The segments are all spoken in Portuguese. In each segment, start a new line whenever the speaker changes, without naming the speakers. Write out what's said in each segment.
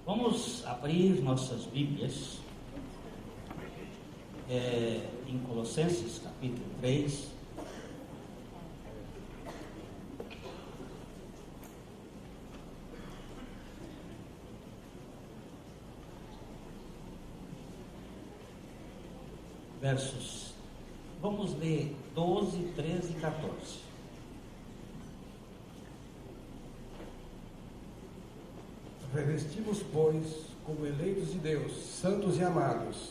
Vamos abrir nossas Bíblias em Colossenses capítulo 3. Versos, vamos ler 12, 13 e 14.
Revesti-vos, pois, como eleitos de Deus, santos e amados,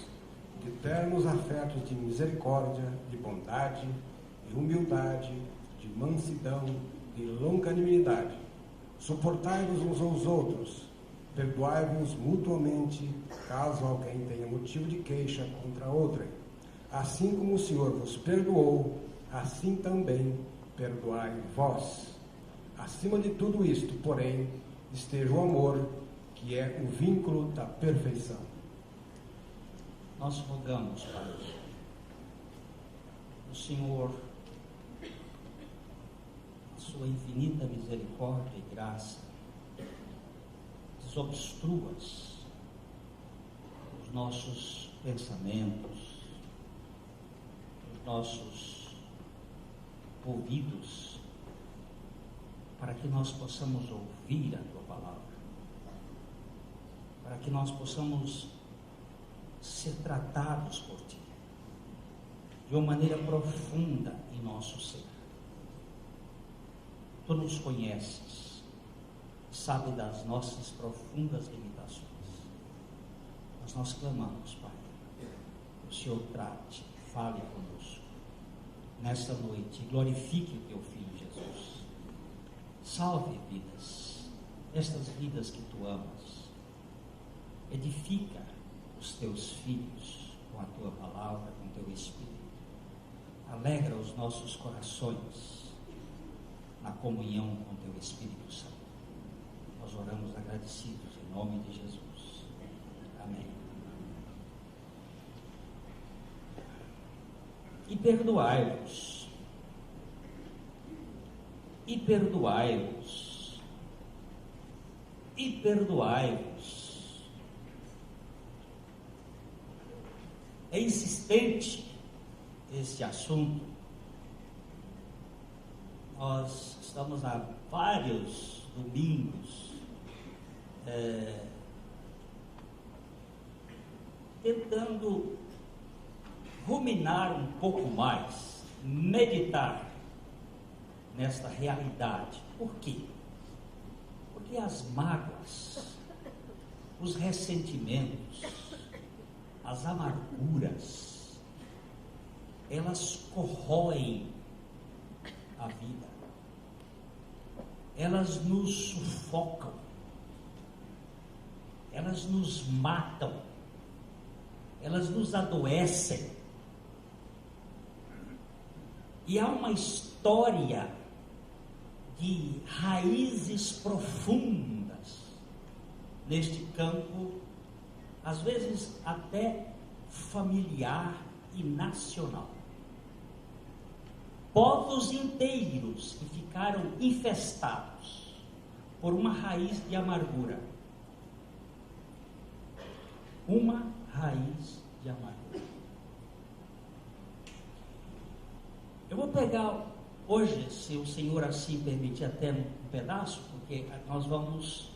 de ternos afetos de misericórdia, de bondade, de humildade, de mansidão, de longanimidade. Suportai-vos uns aos outros, perdoai-vos mutuamente, caso alguém tenha motivo de queixa contra outrem. Assim como o Senhor vos perdoou, assim também perdoai vós. Acima de tudo isto, porém, esteja o amor, que é o vínculo da perfeição.
Nós rogamos, Pai, o Senhor, a sua infinita misericórdia e graça, desobstruas os nossos pensamentos, os nossos ouvidos, para que nós possamos ouvir a Tua palavra, para que nós possamos ser tratados por Ti, de uma maneira profunda em nosso ser. Tu nos conheces, sabe das nossas profundas limitações, mas nós clamamos, Pai, que o Senhor trate, fale conosco, nesta noite, glorifique o Teu Filho Jesus, salve vidas, estas vidas que Tu amas, edifica os Teus filhos com a Tua palavra, com o Teu Espírito, alegra os nossos corações na comunhão com o Teu Espírito Santo. Nós oramos agradecidos em nome de Jesus. Amém. E perdoai-vos. E perdoai-vos. E perdoai-vos. É insistente esse assunto. Nós estamos há vários domingos tentando ruminar um pouco mais, meditar nesta realidade. Por quê? Porque as mágoas, os ressentimentos, as amarguras, elas corroem a vida, elas nos sufocam, elas nos matam, elas nos adoecem. E há uma história de raízes profundas neste campo, às vezes até familiar e nacional. Povos inteiros que ficaram infestados por uma raiz de amargura. Uma raiz de amargura. Eu vou pegar hoje, se o Senhor assim permitir, até um pedaço, porque nós vamos...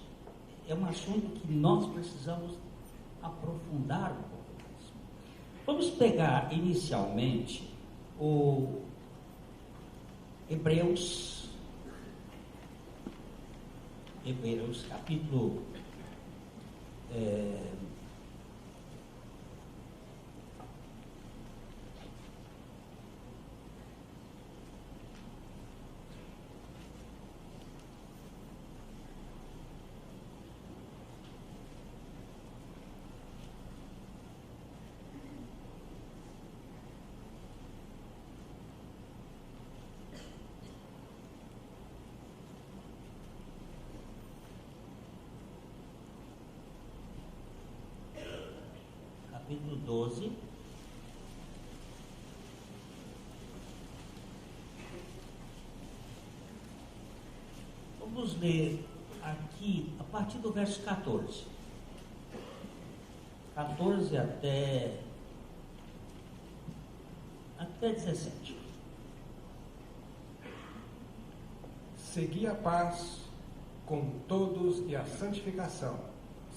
É um assunto que nós precisamos aprofundar um pouco mais. Vamos pegar inicialmente o Hebreus capítulo capítulo 12, vamos ler aqui a partir do verso 14. 14 até 17.
Segui a paz com todos e a santificação,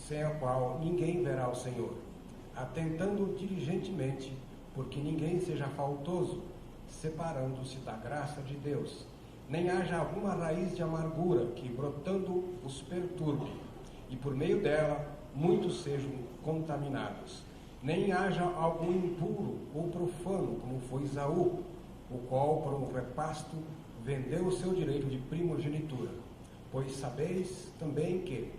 sem a qual ninguém verá o Senhor, atentando diligentemente, porque ninguém seja faltoso, separando-se da graça de Deus, nem haja alguma raiz de amargura que, brotando, os perturbe, e por meio dela muitos sejam contaminados. Nem haja algum impuro ou profano, como foi Esaú, o qual, por um repasto, vendeu o seu direito de primogenitura. Pois sabeis também que,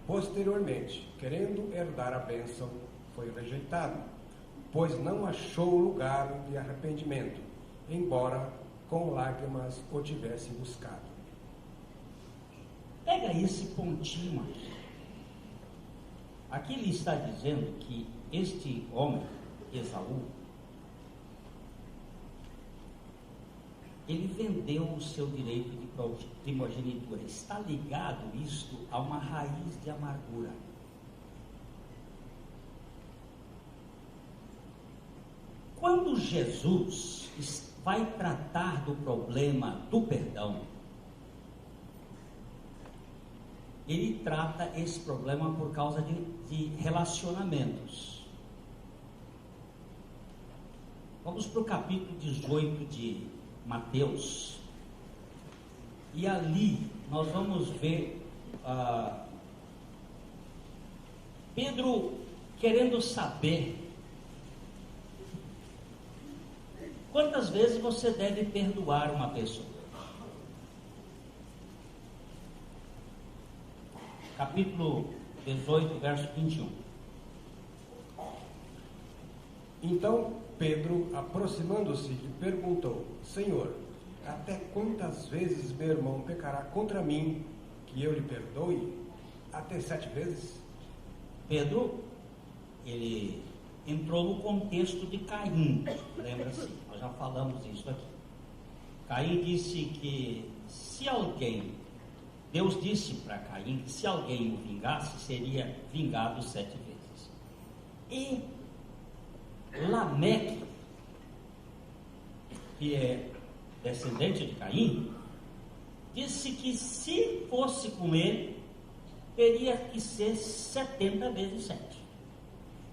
posteriormente, querendo herdar a bênção, foi rejeitado, pois não achou lugar de arrependimento, embora com lágrimas o tivesse buscado.
Pega esse pontinho aqui. Aqui ele está dizendo que este homem, Esaú, ele vendeu o seu direito de primogenitura. Está ligado isto a uma raiz de amargura. Quando Jesus vai tratar do problema do perdão, ele trata esse problema por causa de relacionamentos. Vamos para o capítulo 18 de Mateus, e ali nós vamos ver Pedro querendo saber quantas vezes você deve perdoar uma pessoa. Capítulo 18, verso 21.
Então Pedro, aproximando-se, lhe perguntou: Senhor, até quantas vezes meu irmão pecará contra mim, que eu lhe perdoe? Até 7 vezes?
Pedro, ele entrou no contexto de Caim, lembra-se? Nós já falamos isso aqui. Caim disse que se alguém, Deus disse para Caim que se alguém o vingasse, seria vingado 7 vezes. E Lameque, que é descendente de Caim, disse que se fosse com ele, teria que ser 70 vezes 7.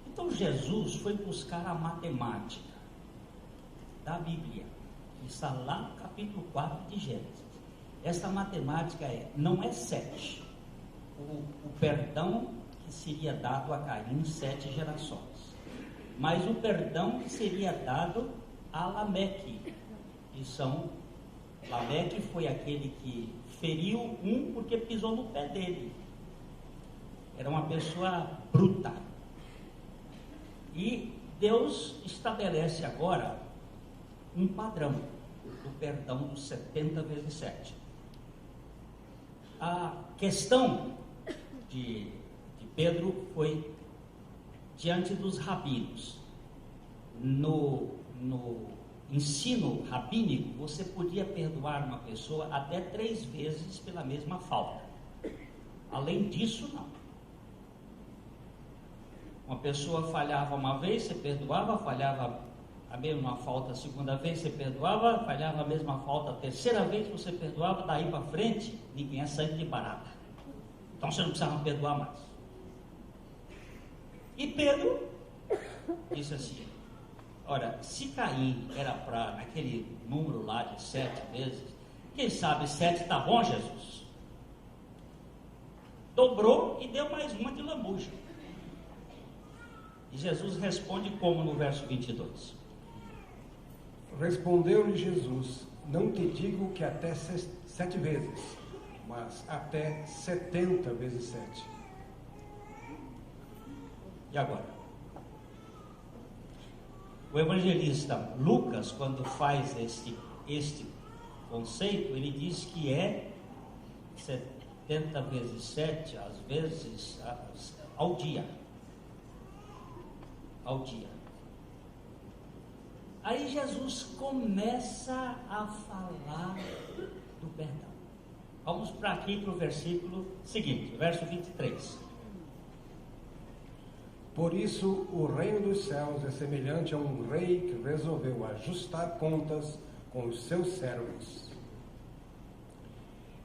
Então Jesus foi buscar a matemática da Bíblia, que está lá no capítulo 4 de Gênesis. Essa matemática não é 7. O perdão que seria dado a Caim 7 gerações. Mas o perdão que seria dado a Lameque, Lameque foi aquele que feriu um porque pisou no pé dele. Era uma pessoa bruta. E Deus estabelece agora um padrão do perdão dos 70 vezes 7. A questão de Pedro foi diante dos rabinos. No ensino rabínico, você podia perdoar uma pessoa até 3 vezes pela mesma falta. Além disso, não. Uma pessoa falhava uma vez, você perdoava, falhava a mesma falta a segunda vez, você perdoava, falhava a mesma falta a terceira vez, você perdoava, daí para frente, ninguém é sangue de barata. Então você não precisava perdoar mais. E Pedro disse assim: ora, se Caim era para naquele número lá de 7 vezes, quem sabe 7 está bom, Jesus? Dobrou e deu mais uma de lambuja. E Jesus responde como no verso 22.
Respondeu-lhe Jesus: não te digo que até 7 vezes, mas até 70 vezes 7.
E agora? O evangelista Lucas, quando faz este conceito, ele diz que é 70 vezes 7, às vezes, ao dia. Ao dia. Aí Jesus começa a falar do perdão. Vamos para aqui para o versículo seguinte, verso 23.
Por isso, o reino dos céus é semelhante a um rei que resolveu ajustar contas com os seus servos.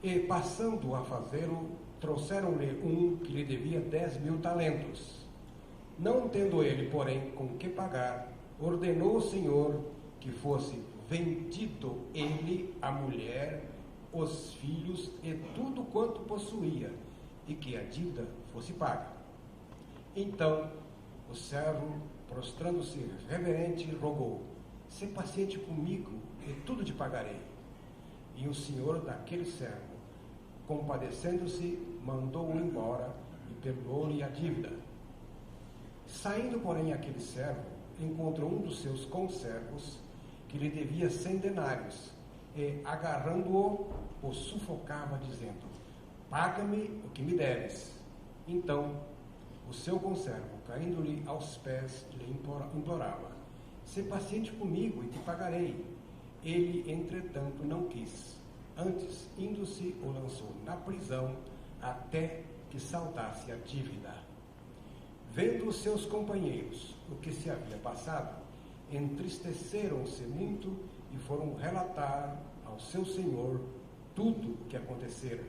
E, passando a fazê-lo, trouxeram-lhe um que lhe devia 10.000 talentos. Não tendo ele, porém, com que pagar, ordenou o Senhor que fosse vendido ele, a mulher, os filhos e tudo quanto possuía, e que a dívida fosse paga. Então, o servo, prostrando-se reverente, rogou: "Sê paciente comigo, e tudo te pagarei." E o senhor daquele servo, compadecendo-se, mandou-o embora e perdoou-lhe a dívida. Saindo, porém, aquele servo, encontrou um dos seus conservos, que lhe devia 100 denários, e, agarrando-o, o sufocava, dizendo: "Paga-me o que me deves." Então, o seu conservo, caindo-lhe aos pés, lhe implorava: "Sê paciente comigo e te pagarei." Ele, entretanto, não quis. Antes, indo-se, o lançou na prisão, até que saltasse a dívida. Vendo os seus companheiros o que se havia passado, entristeceram-se muito e foram relatar ao seu senhor tudo o que acontecera.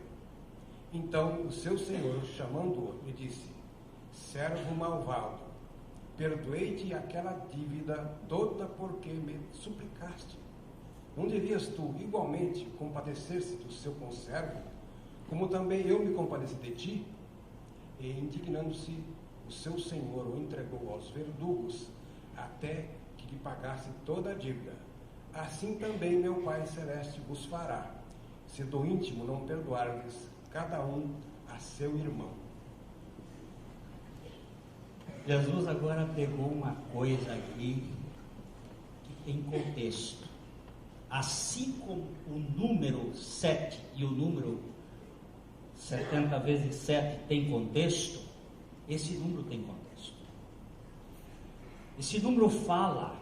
Então o seu senhor, chamando-o, lhe disse: "Servo malvado, perdoei-te aquela dívida toda porque me suplicaste. Não devias tu igualmente compadecer-se do seu conservo, como também eu me compadeci de ti?" E, indignando-se, o seu senhor o entregou aos verdugos, até que lhe pagasse toda a dívida. Assim também meu Pai Celeste vos fará, se do íntimo não perdoardes cada um a seu irmão.
Jesus agora pegou uma coisa aqui que tem contexto. Assim como o número 7 e o número 70 vezes 7 tem contexto, esse número tem contexto. Esse número fala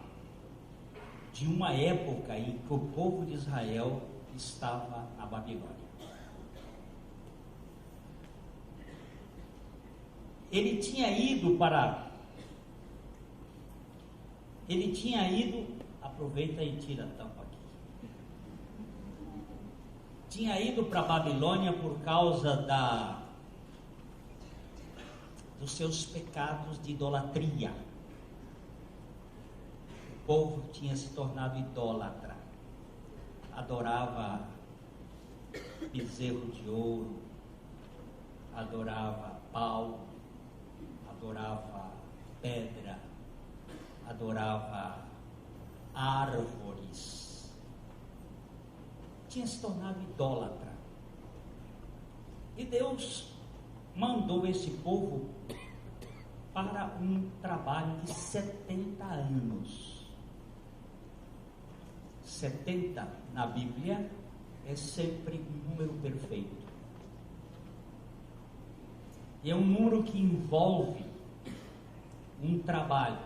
de uma época em que o povo de Israel estava na Babilônia. Ele tinha ido, aproveita e tira a tampa aqui. Tinha ido para a Babilônia por causa dos seus pecados de idolatria. O povo tinha se tornado idólatra, adorava bezerro de ouro, adorava pau, adorava pedra, adorava árvores, tinha se tornado idólatra. E Deus mandou esse povo para um trabalho de 70 anos. 70 na Bíblia é sempre um número perfeito. E é um número que envolve um trabalho.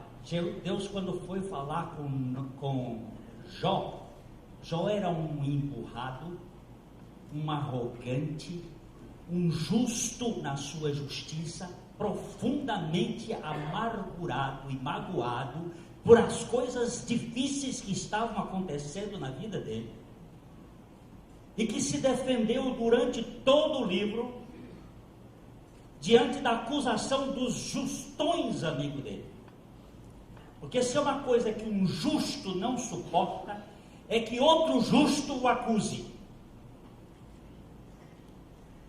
Deus, quando foi falar com Jó, Jó era um emburrado, um arrogante, um justo na sua justiça, profundamente amargurado e magoado por as coisas difíceis que estavam acontecendo na vida dele, e que se defendeu durante todo o livro diante da acusação dos justões amigos dele. Porque se é uma coisa que um justo não suporta, é que outro justo o acuse.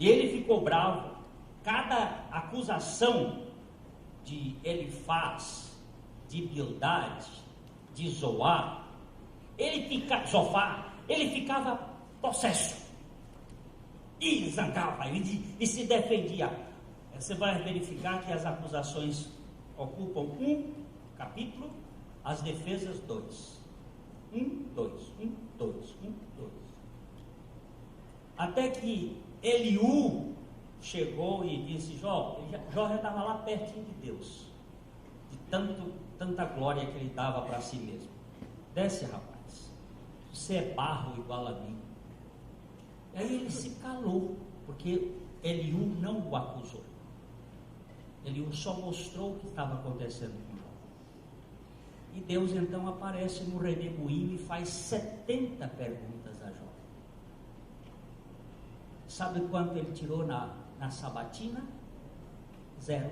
E ele ficou bravo. Cada acusação de Elifaz, de Bildade, de Zoar, ele ficava possesso. E zangava, e se defendia. Você vai verificar que as acusações ocupam um capítulo, as defesas 2. 1, 2, 1, 2, 1, 2. Até que Eliú chegou e disse: Jó já estava lá pertinho de Deus, de tanta glória que ele dava para si mesmo. Desce, rapaz, você é barro igual a mim. Aí ele se calou, porque Eliú não o acusou. Ele só mostrou o que estava acontecendo com Jó. E Deus então aparece no redemoinho e faz 70 perguntas a Jó. Sabe quanto ele tirou na sabatina? 0.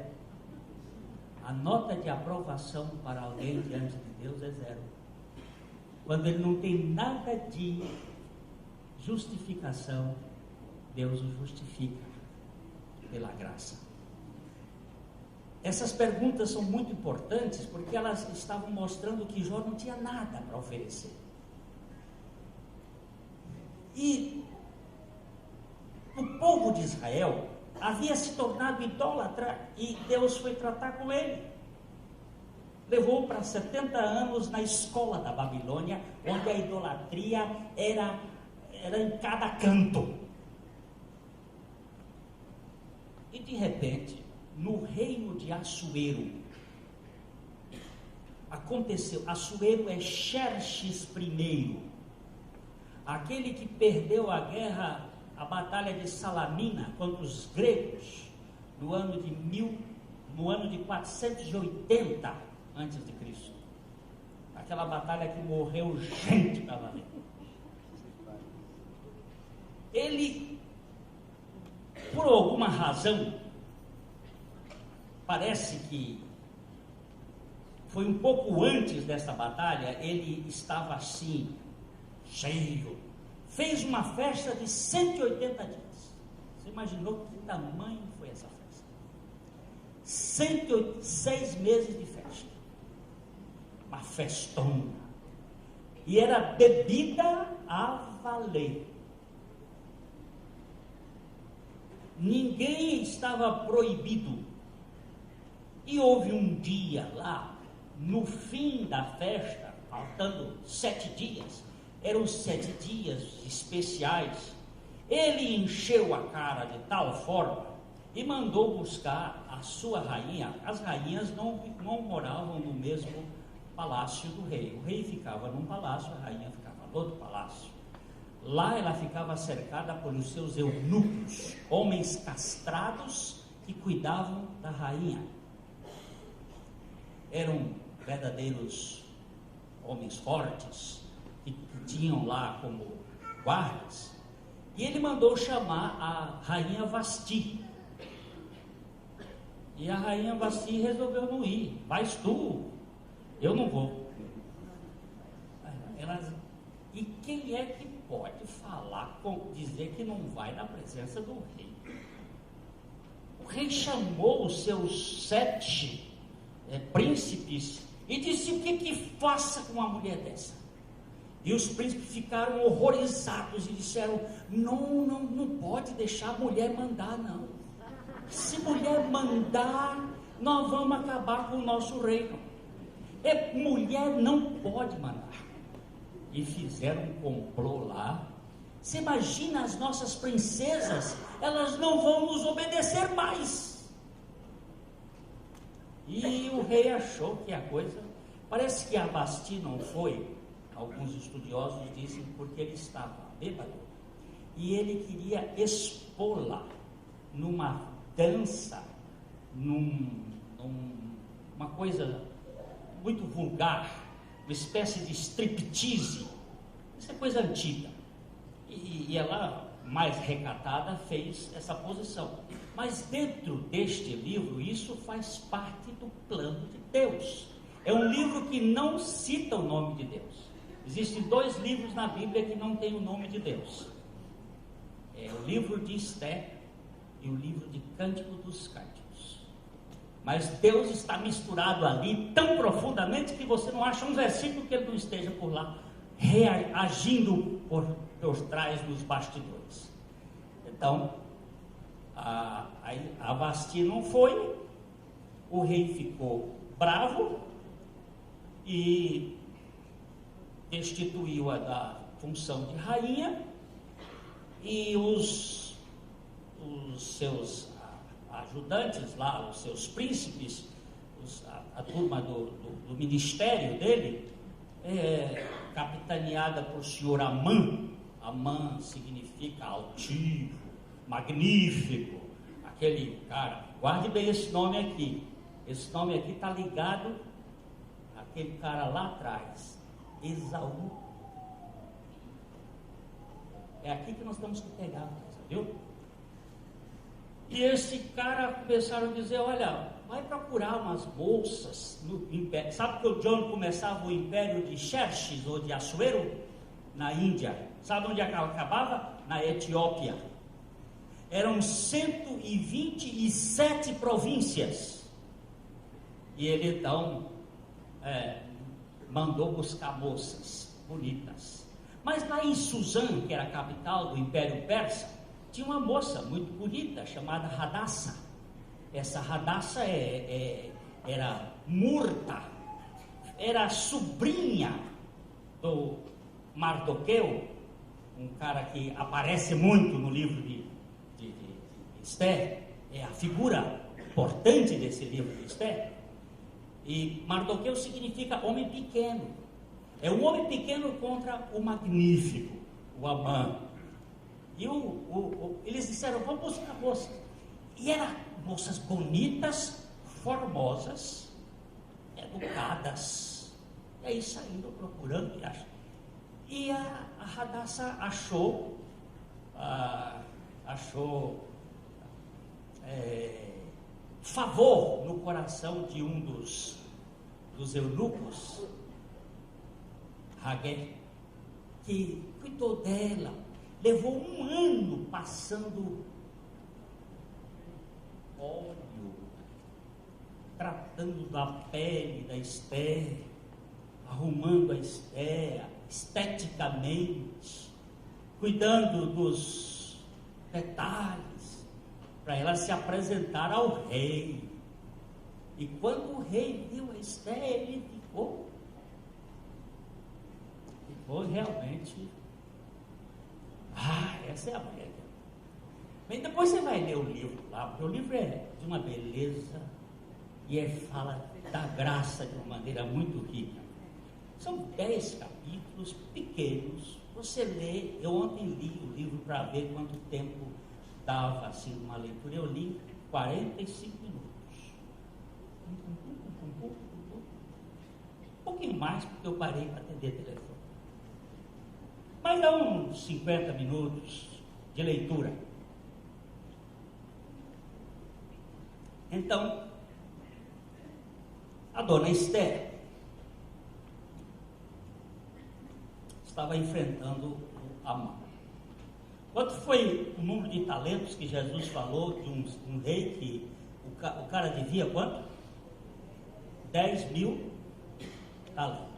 A nota de aprovação para alguém diante de Deus é 0. Quando ele não tem nada de justificação, Deus o justifica pela graça. Essas perguntas são muito importantes porque elas estavam mostrando que Jó não tinha nada para oferecer. E o povo de Israel havia se tornado idólatra e Deus foi tratar com ele. Levou para 70 anos na escola da Babilônia, onde a idolatria era em cada canto. E de repente, no reino de Assuero, aconteceu. Assuero é Xerxes I, aquele que perdeu a guerra, a batalha de Salamina contra os gregos no ano de 480 a.C. Aquela batalha que morreu gente para valer. Ele, por alguma razão, parece que foi um pouco antes dessa batalha, ele estava assim, cheio. Fez uma festa de 180 dias. Você imaginou que tamanho foi essa festa? 6 meses de festa. Uma festona. E era bebida a valer. Ninguém estava proibido. E houve um dia lá, no fim da festa, faltando 7 dias, eram 7 dias especiais, ele encheu a cara de tal forma e mandou buscar a sua rainha. As rainhas não moravam no mesmo palácio do rei. O rei ficava num palácio, a rainha ficava no outro palácio. Lá ela ficava cercada pelos seus eunucos, homens castrados que cuidavam da rainha. Eram verdadeiros homens fortes, que tinham lá como guardas. E ele mandou chamar a rainha Vasti. E a rainha Vasti resolveu não ir. Vais tu, eu não vou. E quem é que pode falar, dizer que não vai na presença do rei? O rei chamou os seus 7 príncipes e disse: o que faça com uma mulher dessa? E os príncipes ficaram horrorizados e disseram: não pode deixar a mulher mandar, não. Se mulher mandar, nós vamos acabar com o nosso reino. Mulher não pode mandar. E fizeram um complô lá. Você imagina, as nossas princesas, elas não vão nos obedecer mais. E o rei achou que a coisa... Parece que a Vasti não foi. Alguns estudiosos dizem porque ele estava bêbado e ele queria expô-la numa dança, uma coisa muito vulgar, uma espécie de striptease. Isso é coisa antiga. E ela, mais recatada, fez essa posição. Mas dentro deste livro, isso faz parte do plano de Deus. É um livro que não cita o nome de Deus. Existem 2 livros na Bíblia que não tem o nome de Deus. É o livro de Esté e o livro de Cântico dos Cânticos. Mas Deus está misturado ali tão profundamente que você não acha um versículo que ele não esteja por lá, reagindo por trás dos bastidores. Então, a Vasti não foi, o rei ficou bravo e destituiu-a da função de rainha, e os seus ajudantes lá, os seus príncipes, a turma do ministério dele, capitaneada por senhor Amã. Amã significa altivo, magnífico, aquele cara, guarde bem esse nome aqui. Esse nome aqui está ligado àquele cara lá atrás, Esaú. É aqui que nós temos que pegar, viu? E esse cara começaram a dizer, olha, vai procurar umas bolsas no império. Sabe que o John começava o império de Xerxes ou de Assuero? Na Índia. Sabe onde acabava? Na Etiópia. Eram 127 províncias. E ele então mandou buscar moças bonitas. Mas lá em Suzã, que era a capital do Império Persa, tinha uma moça muito bonita chamada Hadassa. Essa Hadassa era Murta, era sobrinha do Mardoqueu, um cara que aparece muito no livro de Esther, é a figura importante desse livro de Esther. E Mardoqueu significa homem pequeno. É um homem pequeno contra o magnífico, o Amã. E eles disseram, vamos buscar moças. E eram moças bonitas, formosas, educadas. E aí saíram procurando e acham. E a Hadassa achou favor no coração de um dos eunucos, Hagé, que cuidou dela, levou um ano passando óleo, tratando da pele da Esther, arrumando a Esther esteticamente, cuidando dos detalhes, para ela se apresentar ao rei. E quando o rei viu a Esther, ele ficou realmente, essa é a mulher. Mas depois você vai ler o livro lá, porque o livro é de uma beleza e fala da graça de uma maneira muito rica. São 10 capítulos pequenos, você lê. Eu ontem li o livro para ver quanto tempo dava assim uma leitura. Eu li 45 minutos. Um pouquinho mais, porque eu parei para atender telefone. Mas dá uns 50 minutos de leitura. Então, a dona Esther estava enfrentando o Amã. Quanto foi o número de talentos que Jesus falou de um rei que o cara devia quanto? 10.000 talentos.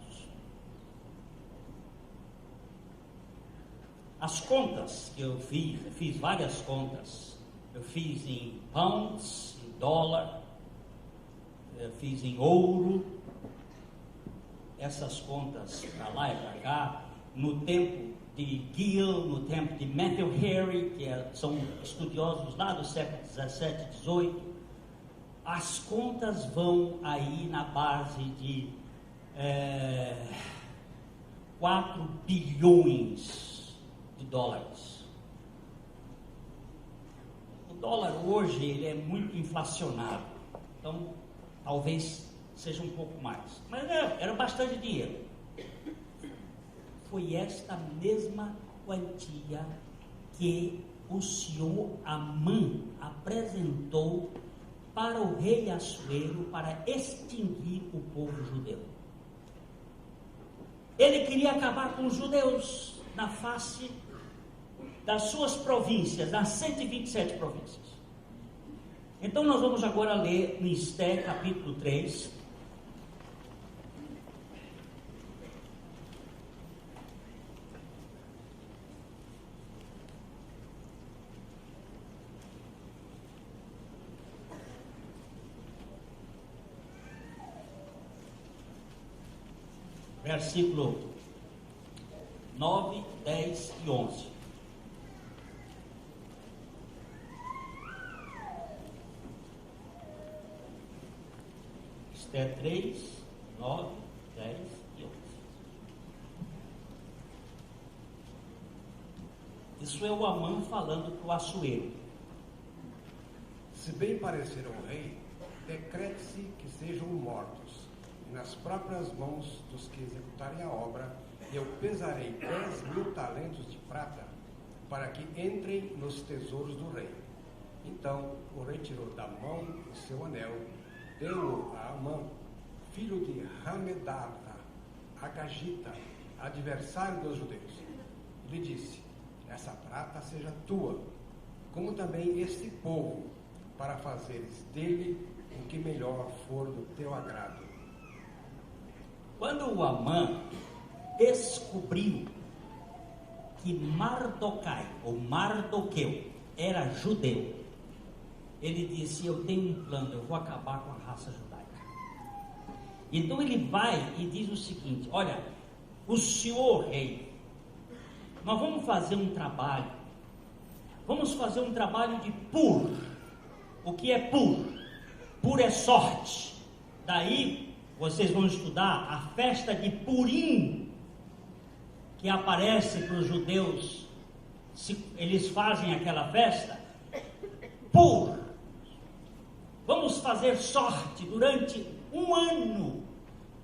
As contas que eu fiz várias contas. Eu fiz em pounds, em dólar, eu fiz em ouro. Essas contas para lá e para cá, no tempo de Gill, no tempo de Matthew Henry, que são estudiosos lá do século 17, 18, as contas vão aí na base de 4 bilhões de dólares. O dólar hoje ele é muito inflacionado, então talvez seja um pouco mais, mas era bastante dinheiro. Foi esta mesma quantia que o senhor Amã apresentou para o rei Assuero para extinguir o povo judeu. Ele queria acabar com os judeus na face das suas províncias, das 127 províncias. Então nós vamos agora ler no Esther capítulo 3. Versículo 9, 10 e 11. Esther 3, 9, 10 e 11. Isso é o Amã falando para o Assuero.
Se bem parecer ao rei, decrete-se que sejam mortos, e nas próprias mãos dos que executarem a obra, eu pesarei 10.000 talentos de prata, para que entrem nos tesouros do rei. Então o rei tirou da mão o seu anel, deu-o a Amã, filho de Hamedata, Agagita, adversário dos judeus. E lhe disse: essa prata seja tua, como também este povo, para fazeres dele o que melhor for do teu agrado.
Quando o Amã descobriu que Mardoquai, ou Mardoqueu, era judeu, ele disse: eu tenho um plano, eu vou acabar com a raça judaica. Então ele vai e diz o seguinte: olha, o senhor rei, nós vamos fazer um trabalho, de Pur. O que é Pur? Pur é sorte. Daí vocês vão estudar a festa de Purim, que aparece para os judeus, eles fazem aquela festa. Pur. Vamos fazer sorte durante um ano,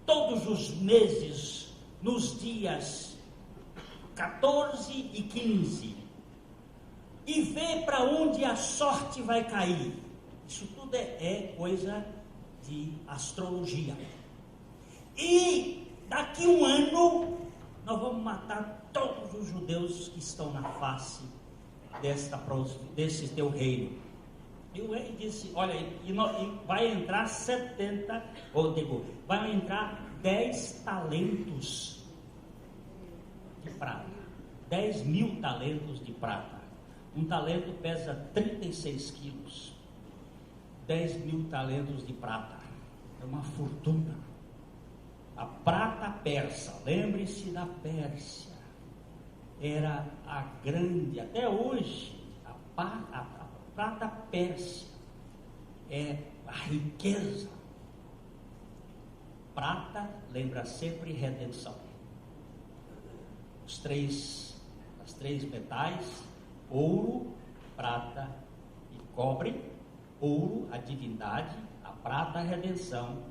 todos os meses, nos dias 14 e 15, e ver para onde a sorte vai cair. Isso tudo é coisa de astrologia. E daqui um ano nós vamos matar todos os judeus que estão na face desse teu reino. E o rei disse: olha, e vai entrar 10 talentos de prata, 10.000 talentos de prata. Um talento pesa 36 quilos. 10.000 talentos de prata, é uma fortuna. A prata persa, lembre-se da Pérsia, era a grande, até hoje, a prata pérsia é a riqueza. Prata lembra sempre redenção. As três metais: ouro, prata e cobre. Ouro, a divindade; a prata, a redenção;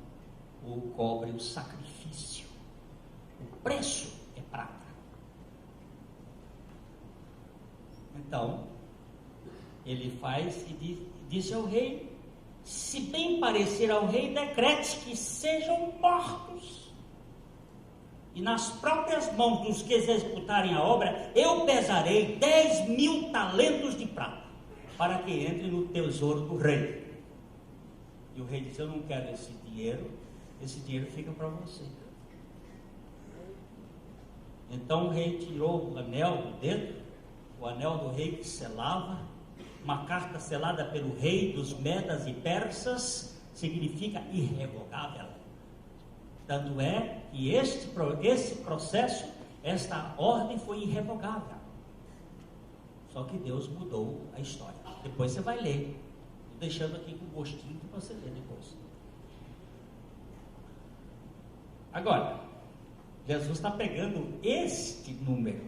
o cobre, o sacrifício. O preço é prata. Então ele faz e disse ao rei: se bem parecer ao rei, decrete que sejam mortos, e nas próprias mãos dos que executarem a obra, eu pesarei 10.000 talentos de prata, para que entre no tesouro do rei. E o rei disse: eu não quero esse dinheiro fica para você. Então o rei tirou o anel do dedo, o anel do rei que selava, uma carta selada pelo rei dos Medas e Persas, significa irrevogável. Tanto é que esse processo, esta ordem foi irrevogável. Só que Deus mudou a história. Depois você vai ler. Estou deixando aqui com gostinho para você ler depois. Agora, Jesus está pegando este número.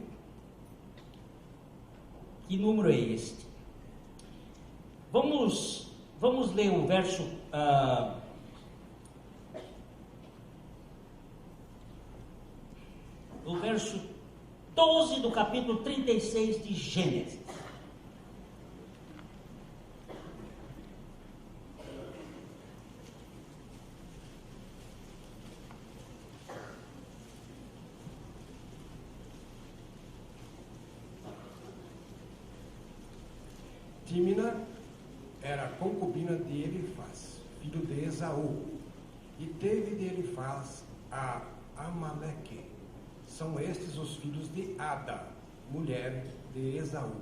Que número é este? Vamos ler o verso... o verso 12 do capítulo 36 de Gênesis.
Tímina era concubina de Elifaz, filho de Esaú, e teve de Elifaz a Amaleque. São estes os filhos de Ada, mulher de Esaú.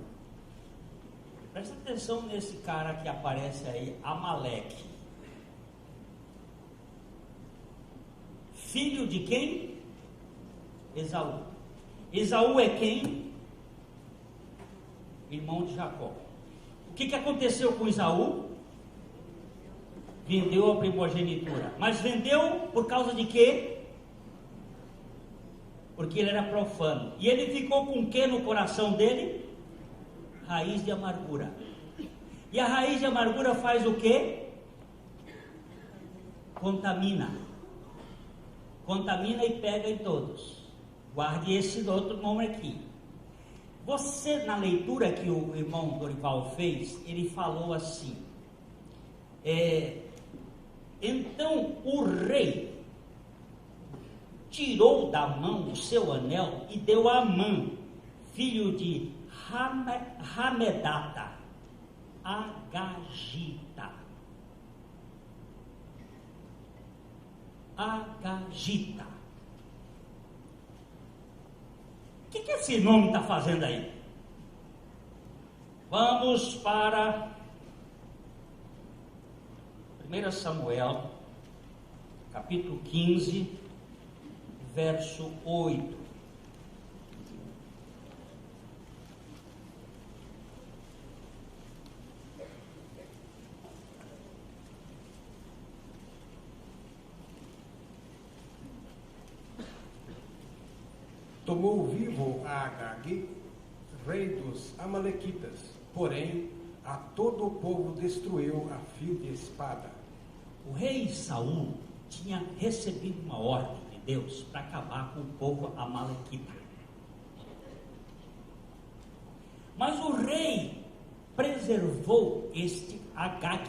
Presta atenção nesse cara que aparece aí, Amaleque. Filho de quem? Esaú. Esaú é quem? Irmão de Jacó. O que aconteceu com Esaú? Vendeu a primogenitura. Mas vendeu por causa de quê? Porque ele era profano. E ele ficou com o que no coração dele? Raiz de amargura. E a raiz de amargura faz o quê? Contamina. Contamina e pega em todos. Guarde esse outro nome aqui. Você, na leitura que o irmão Dorival fez, ele falou assim: então o rei tirou da mão o seu anel e deu a Amã, filho de Hamedata, Agagita. O que esse nome está fazendo aí? Vamos para 1 Samuel, capítulo 15, verso 8.
Tomou vivo a Agag, rei dos Amalequitas, porém a todo o povo destruiu a fio de espada.
O rei Saul tinha recebido uma ordem de Deus para acabar com o povo amalequita. Mas o rei preservou este Agag,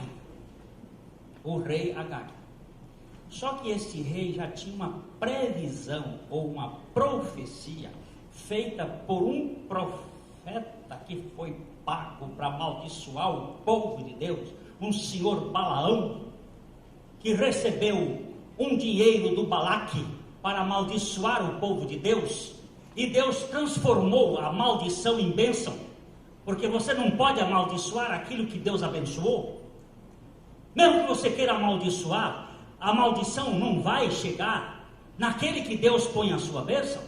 o rei Agag. Só que este rei já tinha uma previsão ou uma profecia feita por um profeta que foi pago para amaldiçoar o povo de Deus, um senhor Balaão, que recebeu um dinheiro do Balaque para amaldiçoar o povo de Deus, e Deus transformou a maldição em bênção, porque você não pode amaldiçoar aquilo que Deus abençoou. Mesmo que você queira amaldiçoar, a maldição não vai chegar naquele que Deus põe a sua bênção.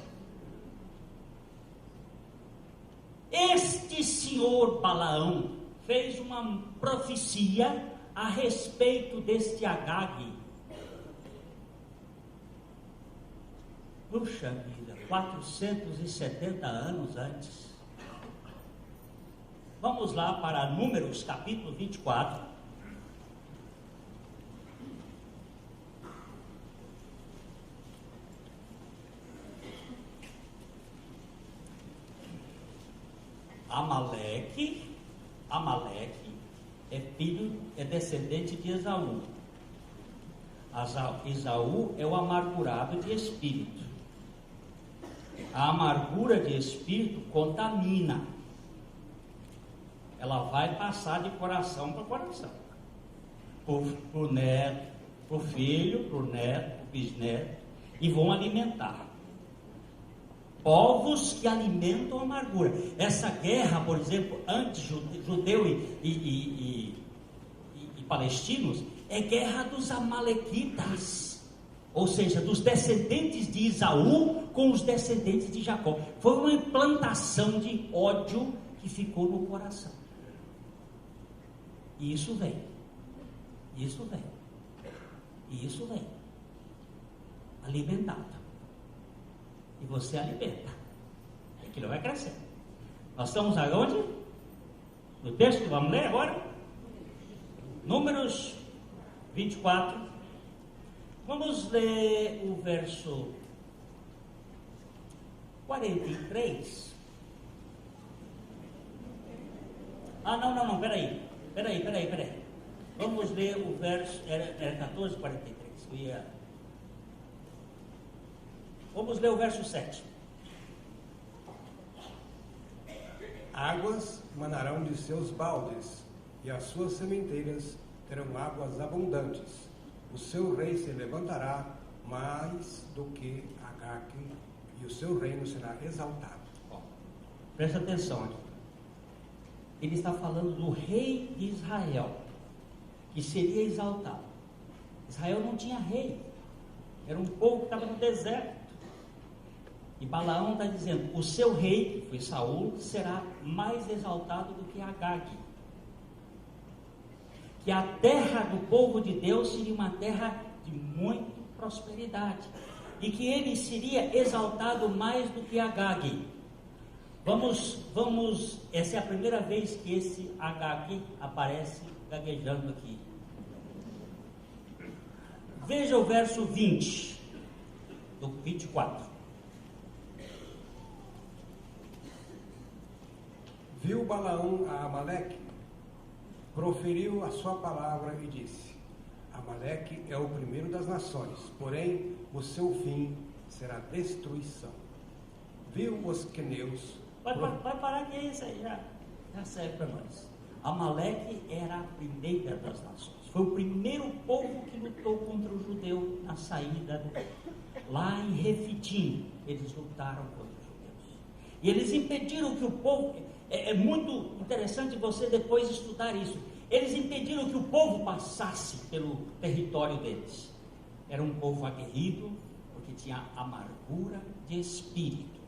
Este senhor Balaão fez uma profecia a respeito deste Agag. Puxa vida, 470 anos antes. Vamos lá para Números, capítulo 24. Amaleque é descendente de Esaú. Esaú é o amargurado de espírito. A amargura de espírito contamina. Ela vai passar de coração para coração. Para o neto, para o filho, para o neto, para o bisneto, e vão alimentar. Povos que alimentam a amargura. Essa guerra, por exemplo, antes judeu e palestinos, é guerra dos amalequitas, ou seja, dos descendentes de Esaú com os descendentes de Jacó. Foi uma implantação de ódio que ficou no coração. E isso vem. Alimentado. E você alimenta. E aquilo vai crescendo. Nós estamos aonde? No texto que vamos ler agora? Números 24. Vamos ler o verso 43. Não, peraí. Vamos ler o verso, era 14, 43. Vamos ler o verso 7.
Águas manarão de seus baldes, e as suas sementeiras terão águas abundantes. O seu rei se levantará mais do que Agag, e o seu reino será exaltado.
Bom, presta atenção aqui. Ele está falando do rei de Israel, que seria exaltado. Israel não tinha rei. Era um povo que estava no deserto. E Balaão está dizendo, o seu rei, que foi Saul, será mais exaltado do que Agag. Que a terra do povo de Deus seria uma terra de muita prosperidade. E que ele seria exaltado mais do que Agag. Essa é a primeira vez que esse Agag aparece gaguejando aqui. Veja o verso 20, do 24.
Viu Balaão a Amaleque, proferiu a sua palavra e disse: Amaleque é o primeiro das nações, porém o seu fim será destruição. Viu os queneus.
Vai parar que isso aí já serve para nós. Amaleque era a primeira das nações. Foi o primeiro povo que lutou contra o judeu na saída lá em Refidim. Eles lutaram contra os judeus. E eles impediram que o povo... É muito interessante você depois estudar isso. Eles impediram que o povo passasse pelo território deles. Era um povo aguerrido, porque tinha amargura de espírito.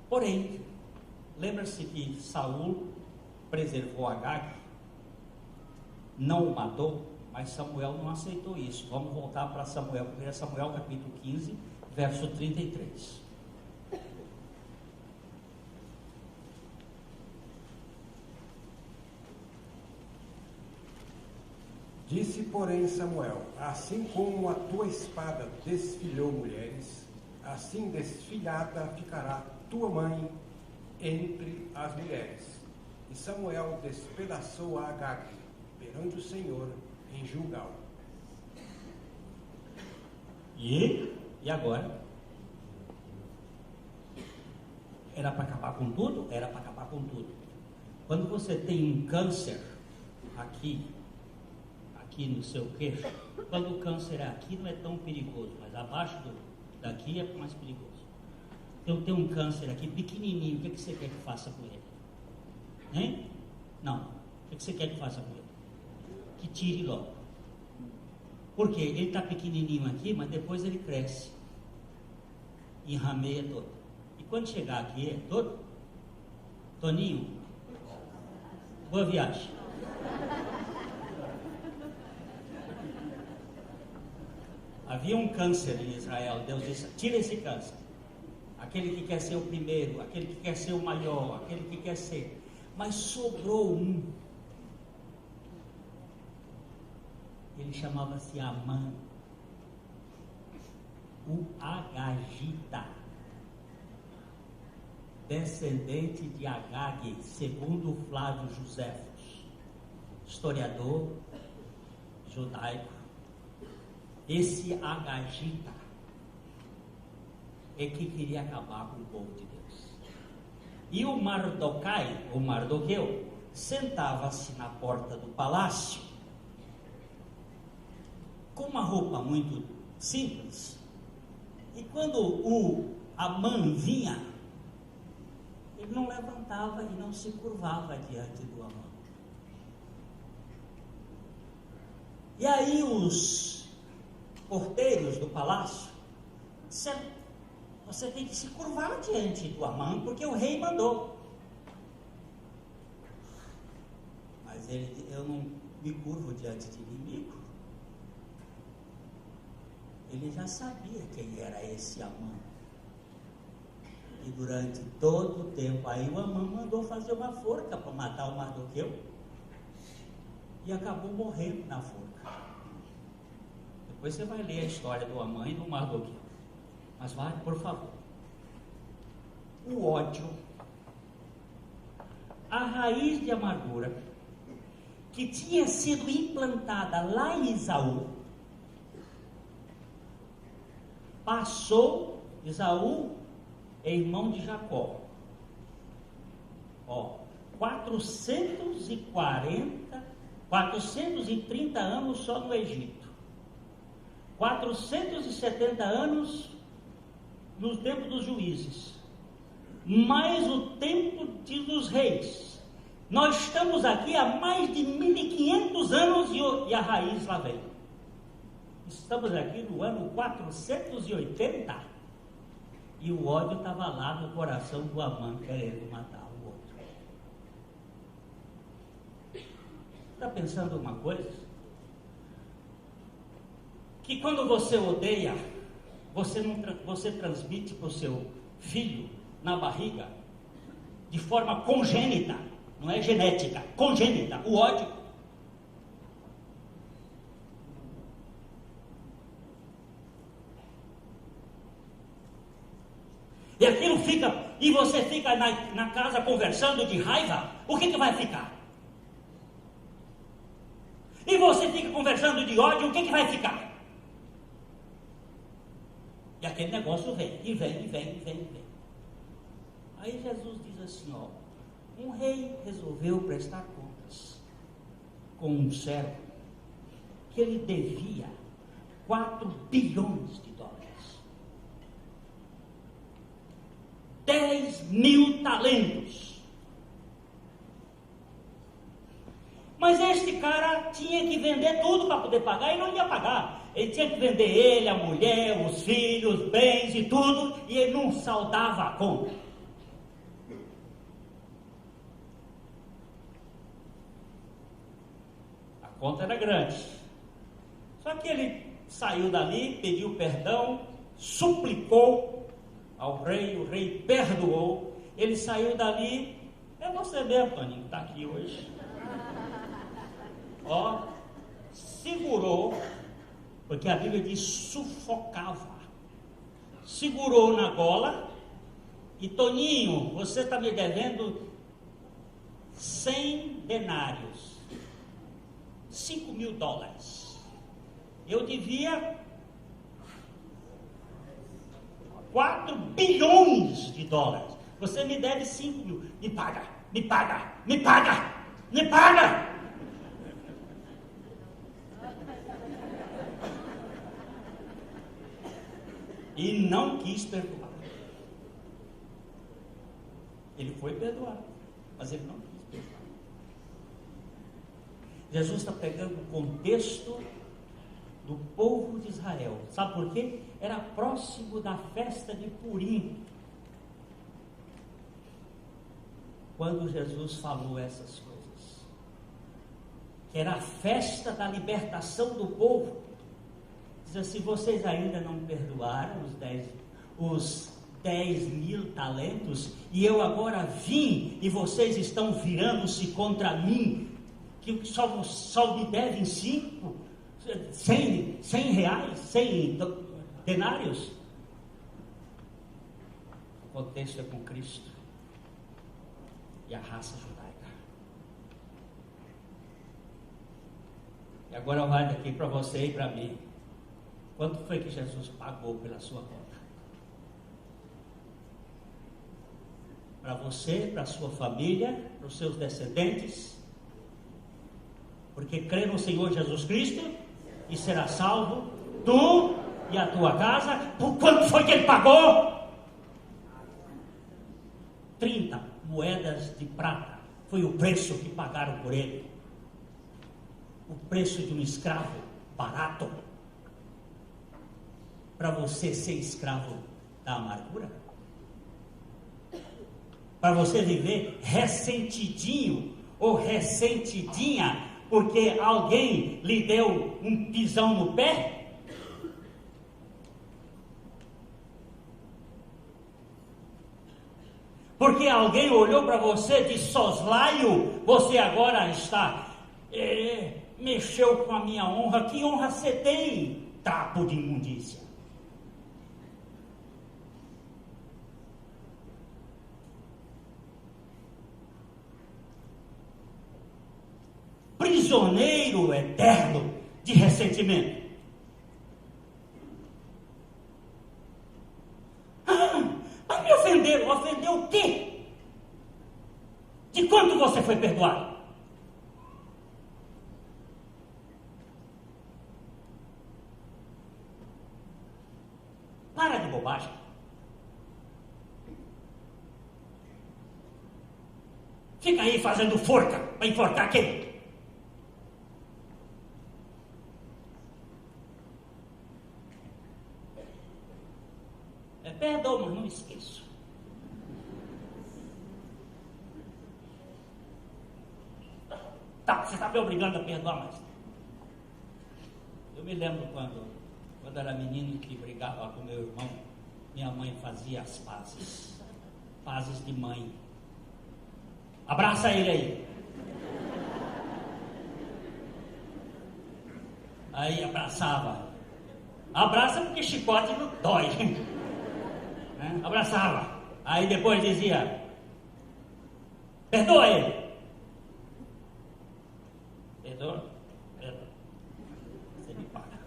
Porém, lembra-se que Saul preservou Agag, não o matou, mas Samuel não aceitou isso. Vamos voltar para Samuel, 1 Samuel capítulo 15, verso 33.
Disse, porém, Samuel: assim como a tua espada desfilhou mulheres, assim desfilhada ficará tua mãe entre as mulheres. E Samuel despedaçou a Agag perante o Senhor em Gilgal.
E agora? Era para acabar com tudo? Era para acabar com tudo. Quando você tem um câncer aqui no seu queixo, quando o câncer é aqui não é tão perigoso, mas abaixo daqui é mais perigoso. Eu tenho um câncer aqui pequenininho, o que você quer que faça com ele? Hein? Não. O que você quer que faça com ele? Que tire logo. Por quê? Ele está pequenininho aqui, mas depois ele cresce. E rameia todo. E quando chegar aqui, é todo. Toninho, boa viagem. Havia um câncer em Israel. Deus disse: tira esse câncer. Aquele que quer ser o primeiro, aquele que quer ser o maior, aquele que quer ser. Mas sobrou um. Ele chamava-se Amã, o Agagita, descendente de Agag, segundo Flávio Joséfos, historiador judaico. Esse Agagita é que queria acabar com o povo de Deus. E o Mardoqueu, sentava-se na porta do palácio, com uma roupa muito simples. E quando o Amã vinha, ele não levantava e não se curvava diante do Amã. E aí os porteiros do palácio disseram: você tem que se curvar diante do Amã, porque o rei mandou. Mas eu não me curvo diante de inimigo. Ele já sabia quem era esse Amã. E durante todo o tempo, aí o Amã mandou fazer uma forca para matar o Mardoqueu. E acabou morrendo na forca. Depois você vai ler a história do Amã e do Mardoqueu. Mas vai, por favor. O ódio, a raiz de amargura, que tinha sido implantada lá em Esaú, passou. Esaú é irmão de Jacó. 430 anos só no Egito. 470 anos no tempo dos juízes. Mais o tempo dos reis. Nós estamos aqui há mais de 1500 anos e a raiz lá vem. Estamos aqui no ano 480 e o ódio estava lá no coração do Amã, querendo matar o outro. Está pensando uma coisa? Que quando você odeia, você transmite para o seu filho na barriga, de forma congênita, não é genética, congênita, o ódio. E aquilo fica, e você fica na casa conversando de raiva, o que vai ficar? E você fica conversando de ódio, o que vai ficar? E aquele negócio vem, e vem, e vem, e vem, e vem. Aí Jesus diz assim, ó, um rei resolveu prestar contas com um servo que ele devia 4 bilhões de dólares. 10.000 talentos. Mas este cara tinha que vender tudo para poder pagar e não ia pagar. Ele tinha que vender ele, a mulher, os filhos, os bens e tudo, e ele não saldava a conta. A conta era grande. Só que ele saiu dali, pediu perdão, suplicou ao rei, o rei perdoou, ele saiu dali, é você mesmo, Toninho, que está aqui hoje. Ó, segurou, porque a Bíblia diz sufocava, segurou na gola, e Toninho, você está me devendo 100 denários, 5.000 dólares, eu devia 4 bilhões de dólares, você me deve 5.000, me paga, me paga, me paga, me paga. E não quis perdoar. Ele foi perdoado, mas ele não quis perdoar. Jesus está pegando o contexto do povo de Israel. Sabe por quê? Era próximo da festa de Purim, quando Jesus falou essas coisas. Era a festa da libertação do povo. Diz assim, vocês ainda não perdoaram os 10.000 talentos, e eu agora vim, e vocês estão virando-se contra mim, que só me devem 100 reais, 100 denários. O contexto é com Cristo e a raça judaica. E agora vai daqui para você e para mim. Quanto foi que Jesus pagou pela sua conta? Para você, para a sua família, para os seus descendentes? Porque crê no Senhor Jesus Cristo e será salvo, tu e a tua casa. Por quanto foi que ele pagou? 30 moedas de prata. Foi o preço que pagaram por ele. O preço de um escravo barato. Para você ser escravo da amargura? Para você viver ressentidinho ou ressentidinha porque alguém lhe deu um pisão no pé? Porque alguém olhou para você de soslaio, você agora está, mexeu com a minha honra. Que honra você tem, trapo de imundícia? Prisioneiro eterno de ressentimento. Mas me ofenderam. Ofendeu o quê? De quanto você foi perdoado? Para de bobagem. Fica aí fazendo forca para enforcar quem? Perdão, mas não esqueço. Tá, você está me obrigando a perdoar mais. Eu me lembro quando era menino que brigava com meu irmão, minha mãe fazia as pazes. fases de mãe. Abraça ele aí. Aí abraçava. Abraça porque chicote não dói. Né? Abraçava. Aí depois dizia: perdoa ele. Perdoa? Perdoa. Você me paga.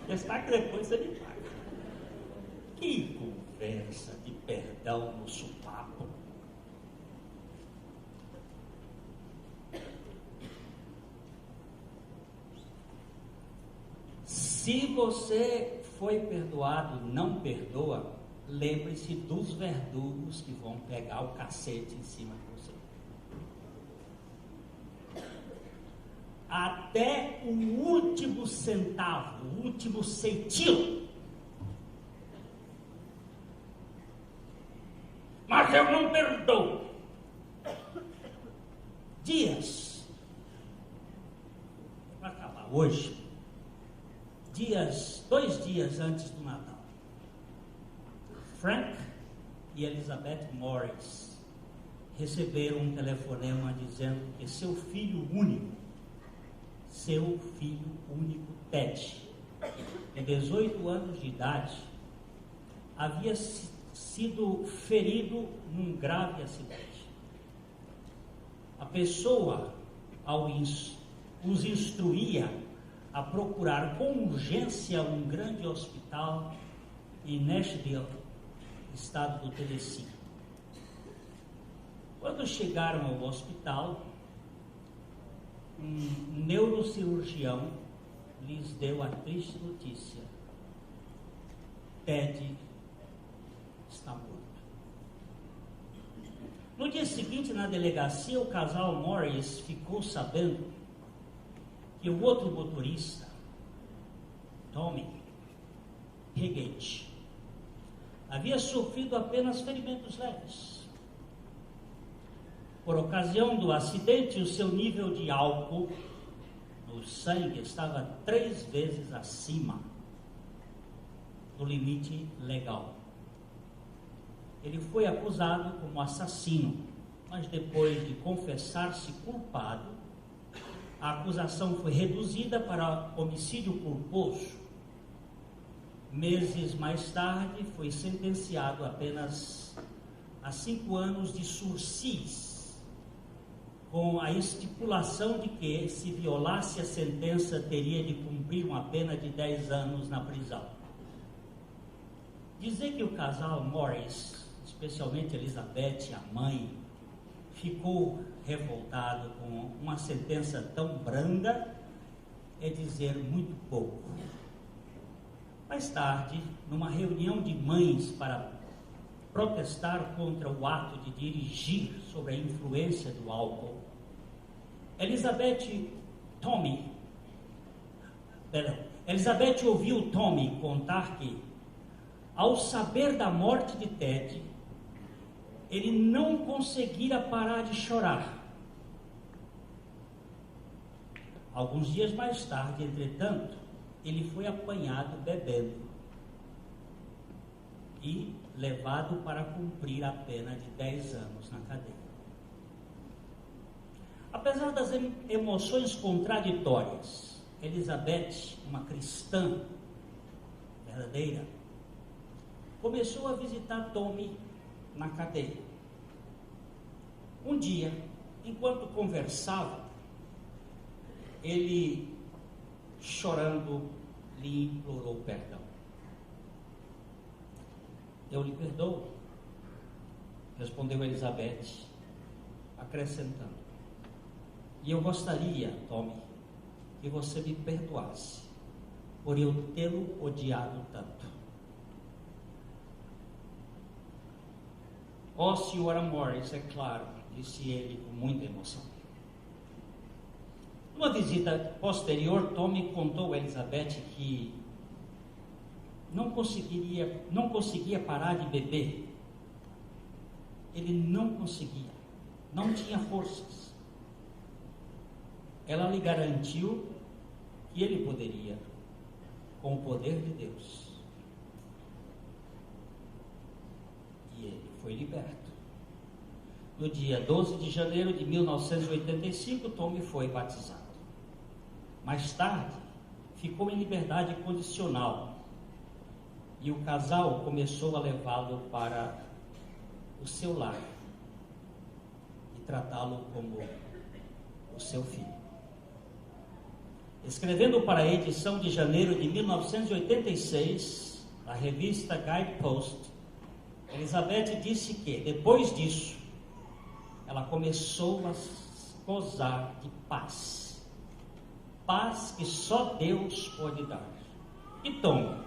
Está que depois você me paga. Que conversa de perdão no sopapo. Se você foi perdoado e não perdoa, lembre-se dos verdugos que vão pegar o cacete em cima de você. Até o último centavo, o último centilo. Mas eu não perdoo. Dias, para acabar hoje, 2 dias antes do Natal, Frank e Elizabeth Morris receberam um telefonema dizendo que seu filho único, Ted, de 18 anos de idade, havia sido ferido num grave acidente. A pessoa os instruía a procurar com urgência um grande hospital em Nashville, estado do Tennessee. Quando chegaram ao hospital, um neurocirurgião lhes deu a triste notícia: Ted está morto. No dia seguinte, na delegacia, o casal Morris ficou sabendo que o outro motorista, Tommy Higgins, havia sofrido apenas ferimentos leves. Por ocasião do acidente, o seu nível de álcool no sangue estava 3 vezes acima do limite legal. Ele foi acusado como assassino, mas depois de confessar-se culpado, a acusação foi reduzida para homicídio culposo. Meses mais tarde, foi sentenciado apenas a 5 anos de sursis, com a estipulação de que, se violasse a sentença, teria de cumprir uma pena de 10 anos na prisão. Dizer que o casal Morris, especialmente Elizabeth, a mãe, ficou revoltado com uma sentença tão branda é dizer muito pouco. Mais tarde, numa reunião de mães para protestar contra o ato de dirigir sob a influência do álcool, Elizabeth ouviu Tommy contar que, ao saber da morte de Ted, ele não conseguira parar de chorar. Alguns dias mais tarde, entretanto, ele foi apanhado bebendo e levado para cumprir a pena de 10 anos na cadeia. Apesar das emoções contraditórias, Elizabeth, uma cristã verdadeira, começou a visitar Tommy na cadeia. Um dia, enquanto conversava, ele, chorando, lhe implorou perdão. Eu lhe perdoo, respondeu Elizabeth, acrescentando: e eu gostaria, Tommy, que você me perdoasse por eu tê-lo odiado tanto. Ó, senhora Morris, é claro, disse ele com muita emoção. Numa visita posterior, Tommy contou a Elizabeth que não conseguia parar de beber. Ele não conseguia, não tinha forças. Ela lhe garantiu que ele poderia, com o poder de Deus. foi liberto. No dia 12 de janeiro de 1985, Tommy foi batizado. Mais tarde, ficou em liberdade condicional e o casal começou a levá-lo para o seu lar e tratá-lo como o seu filho. Escrevendo para a edição de janeiro de 1986, a revista Guidepost, Elizabeth disse que, depois disso, ela começou a gozar de paz. Paz que só Deus pode dar. E Tom,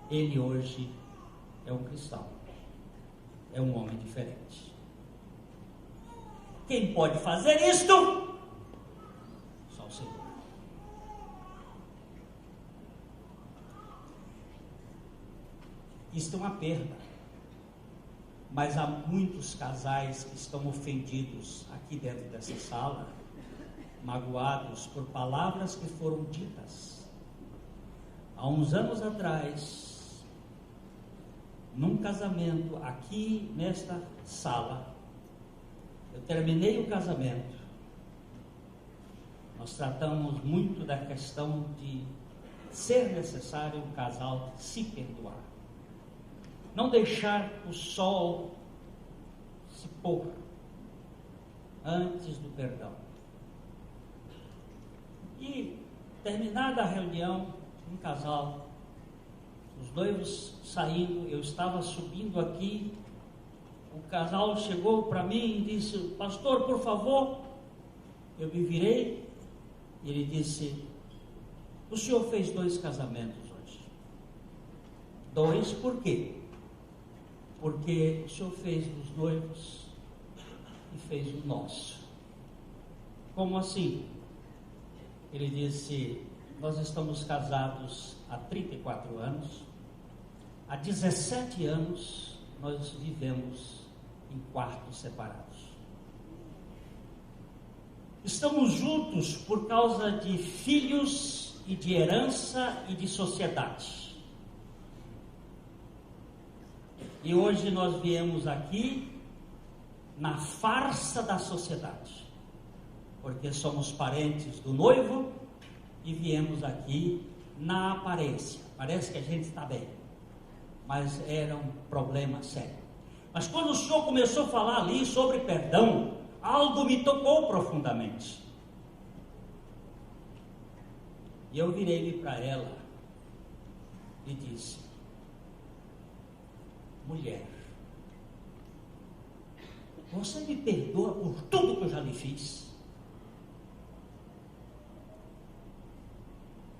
ele hoje é um cristão. É um homem diferente. Quem pode fazer isto? Só o Senhor. Isto é uma perda. Mas há muitos casais que estão ofendidos aqui dentro dessa sala, magoados por palavras que foram ditas. Há uns anos atrás, num casamento aqui nesta sala, eu terminei o casamento. Nós tratamos muito da questão de ser necessário um casal se perdoar. Não deixar o sol se pôr antes do perdão. E terminada a reunião, um casal, os noivos saindo, eu estava subindo aqui, o casal chegou para mim e disse: pastor, por favor. Eu me virei e ele disse: o senhor fez 2 casamentos hoje. 2 por quê? Porque o senhor fez dos noivos e fez o nosso. Como assim? Ele disse: nós estamos casados há 34 anos, há 17 anos nós vivemos em quartos separados. Estamos juntos por causa de filhos e de herança e de sociedade. E hoje nós viemos aqui na farsa da sociedade, porque somos parentes do noivo e viemos aqui na aparência. Parece que a gente está bem, mas era um problema sério. Mas quando o senhor começou a falar ali sobre perdão, algo me tocou profundamente. E eu virei-me para ela e disse: mulher, você me perdoa por tudo que eu já lhe fiz?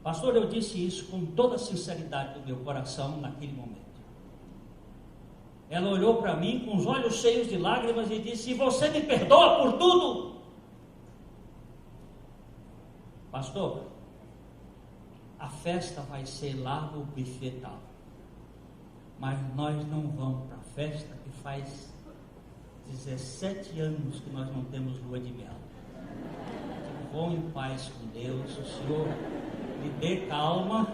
Pastor, eu disse isso com toda a sinceridade do meu coração naquele momento. Ela olhou para mim com os olhos cheios de lágrimas e disse: e você me perdoa por tudo? Pastor, a festa vai ser lá no buffet tal, mas nós não vamos para a festa que faz 17 anos que nós não temos lua de mel. Vão em paz com Deus, o Senhor me dê calma.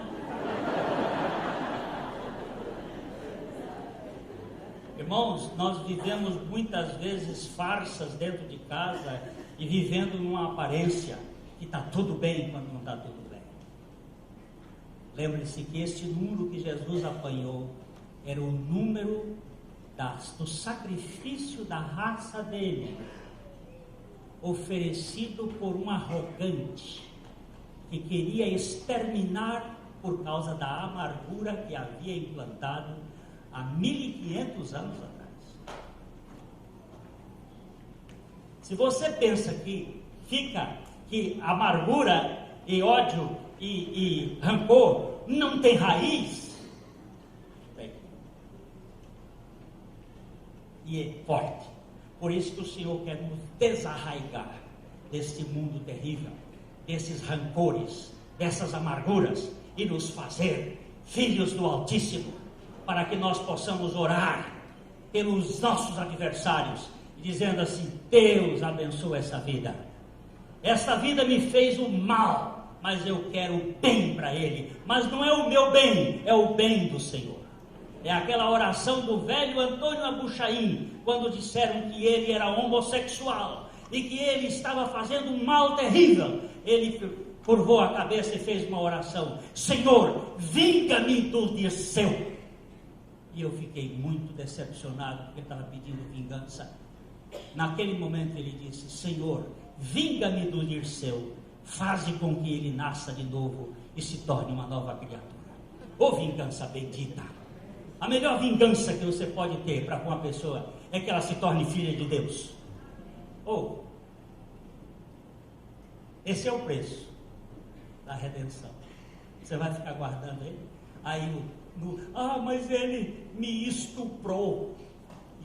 Irmãos, nós vivemos muitas vezes farsas dentro de casa e vivendo numa aparência que está tudo bem quando não está tudo bem. Lembre-se que este número que Jesus apanhou era o número do sacrifício da raça dele, oferecido por um arrogante que queria exterminar por causa da amargura que havia implantado há 1500 anos atrás. Se você pensa que amargura e ódio e rancor não tem raiz, bem, e é forte. Por isso que o Senhor quer nos desarraigar desse mundo terrível, desses rancores, dessas amarguras, e nos fazer filhos do Altíssimo, para que nós possamos orar pelos nossos adversários, dizendo assim: Deus abençoa essa vida. Esta vida me fez o mal, mas eu quero o bem para ele. Mas não é o meu bem, é o bem do Senhor. É aquela oração do velho Antônio Abuchain, quando disseram que ele era homossexual e que ele estava fazendo um mal terrível. Ele curvou a cabeça e fez uma oração: Senhor, vinga-me do Dirceu. E eu fiquei muito decepcionado, porque ele estava pedindo vingança. Naquele momento ele disse: Senhor, vinga-me do Dirceu, faze com que ele nasça de novo e se torne uma nova criatura. Ô vingança bendita! A melhor vingança que você pode ter para com uma pessoa é que ela se torne filha de Deus. Esse é o preço da redenção. Você vai ficar guardando ele? Aí mas ele me estuprou.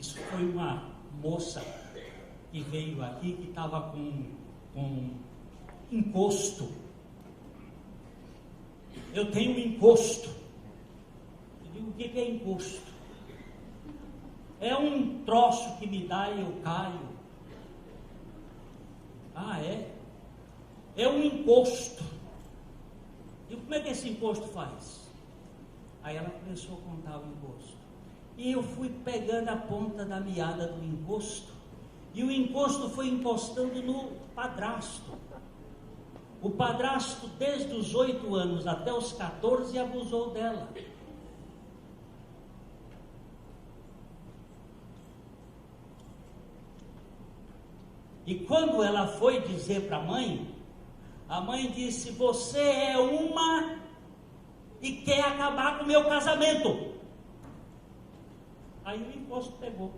Isso foi uma moça que veio aqui, que estava com encosto. Eu tenho um encosto. Eu digo: o que é encosto? É um troço que me dá e eu caio. É um encosto. E como é que esse encosto faz? Aí ela começou a contar o encosto. E eu fui pegando a ponta da meada do encosto. E o encosto foi encostando no padrasto. O padrasto, desde os 8 anos até os 14, abusou dela. E quando ela foi dizer para a mãe disse: você é uma e quer acabar com o meu casamento. Aí o encosto pegou.